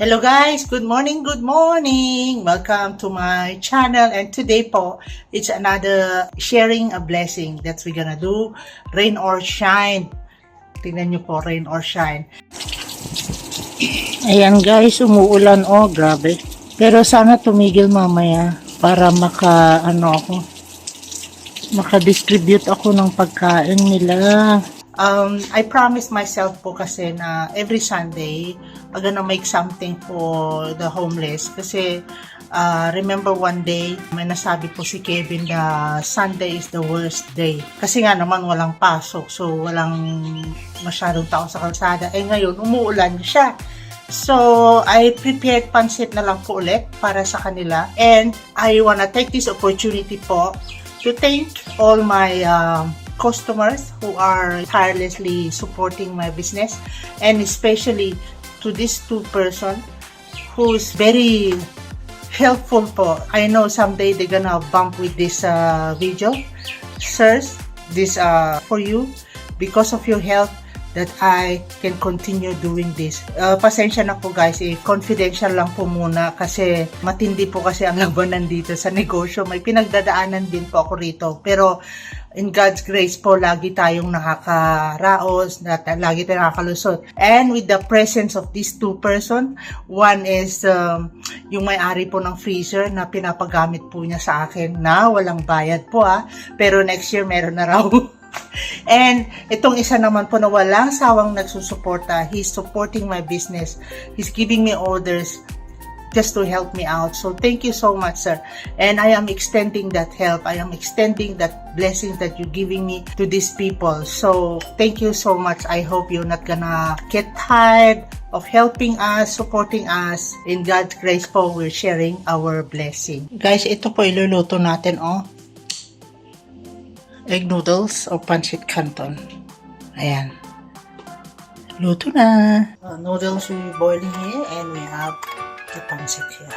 Hello guys, good morning, good morning. Welcome to my channel, and today po, it's another sharing a blessing that we're gonna do, rain or shine. Tingnan nyo po, rain or shine. Ayan guys, umuulan grabe. Pero sana tumigil mamaya para maka-distribute ako ng pagkain nila. I promised myself po kasi na every Sunday, I'm gonna make something for the homeless. Kasi, remember one day, may nasabi po si Kevin na Sunday is the worst day. Kasi nga naman walang pasok, so walang masyadong tao sa kalsada. Eh ngayon, umuulan siya. So, I prepared pancit na lang po ulit para sa kanila. And I wanna take this opportunity po to thank all my customers who are tirelessly supporting my business, and especially to these two person who's very helpful po. I know someday they're gonna bump with this video. Sirs, this for you, because of your help that I can continue doing this. Pasensya na po guys, confidential lang po muna kasi matindi po kasi ang labanan dito sa negosyo. May pinagdadaanan din po ako rito. Pero in God's grace po, lagi tayong nakakaraos, lagi tayong nakakalusot. And with the presence of these two person, one is yung may-ari po ng freezer na pinapagamit po niya sa akin na walang bayad po pero next year meron na raw. And itong isa naman po na walang sawang nagsusuporta, he's supporting my business, he's giving me orders just to help me out. So thank you so much, sir. And I am extending that help, I am extending that blessing that you're giving me to these people. So thank you so much. I hope you're not gonna get tired of helping us, supporting us. In God's grace po, we're sharing our blessing. Guys, ito po iluluto natin egg noodles o pancit canton. Ayan. Luto na. Noodles will be boiling here, and we have the pancit here.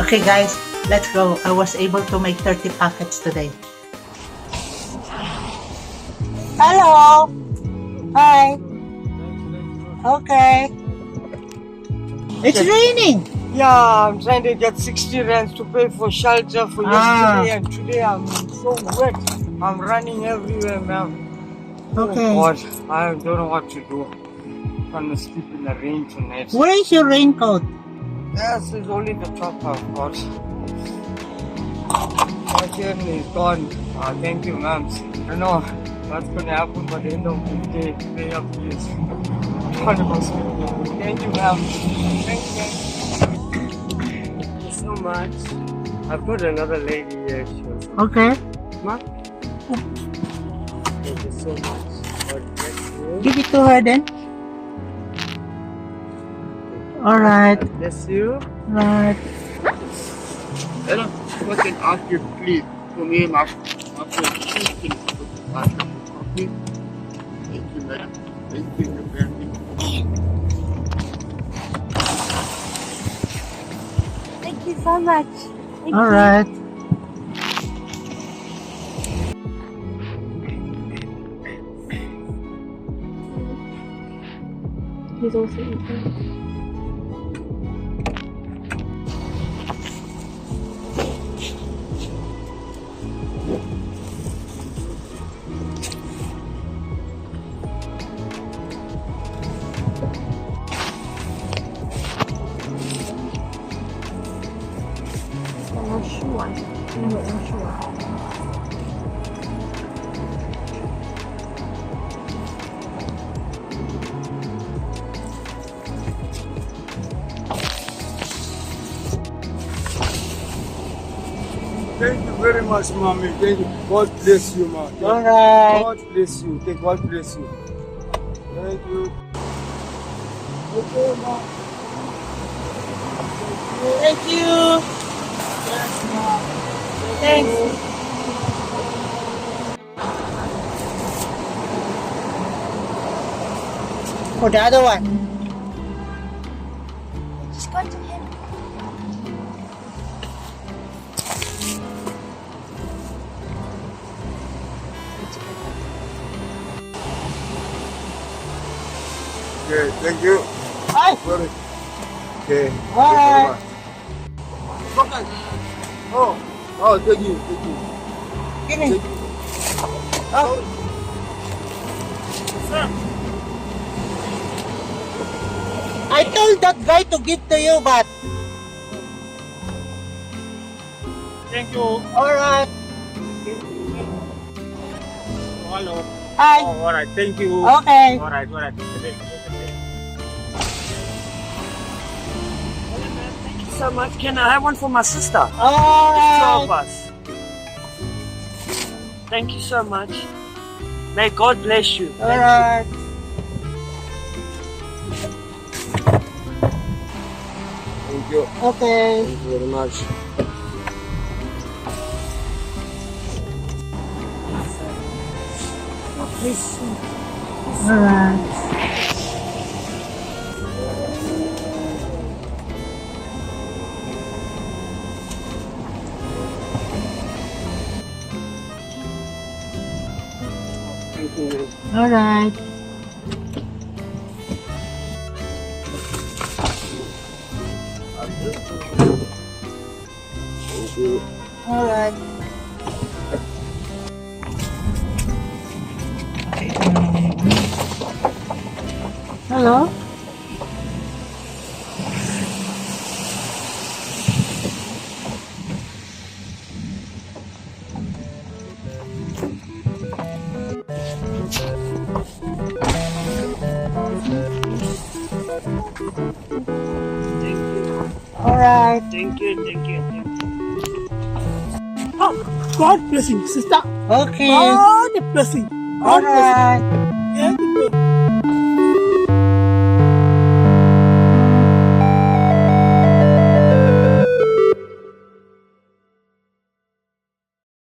Okay guys, let's go. I was able to make 30 packets today. Hello! Hi! Okay. It's raining! Yeah, I'm trying to get 60 rands to pay for shelter for yesterday, and today I'm so wet. I'm running everywhere, ma'am. Okay. Oh God, I don't know what to do. I'm gonna sleep in the rain tonight. Where is your raincoat? Yes, it's only the top I've got. My chain is gone. Thank you, ma'am. I don't know what's gonna happen by the end of the day. Day of this. Thank you, ma'am. Thank you, ma'am. Thank you so much. I've got another lady here. She was Okay. Ma'am? Thank you so much. God bless you. Give it to her then. Alright. God bless you. Right. Hello, I can ask you please to me after 15 coffee. Thank you, madam. Thank you very much. Thank you so much. Alright. He's also eating. Thank you very much, mommy. Thank you. God bless you, man. Alright. God bless you. God bless you. Thank you. Okay, mom. Thank you. Thanks. For the other one. Just go to him. Okay, thank you. Hi. Sorry. Okay. Alright. Oh, thank you. Thank you. Give me. Thank you. Oh. I told that guy to give to you, but Thank you. alright. Hello. Hi. Oh, all right. Thank you. Okay. All right. Thank you so much. Can I have one for my sister? Two of Alright. us. Thank you so much. May God bless you. Alright. Thank you. Okay. Thank you very much. Alright. Thank you. Alright. Thank you. Alright. Hello? Thank you. Alright. Thank you. Thank you. God blessing, sister. Okay. God blessing. God blessing. Alright.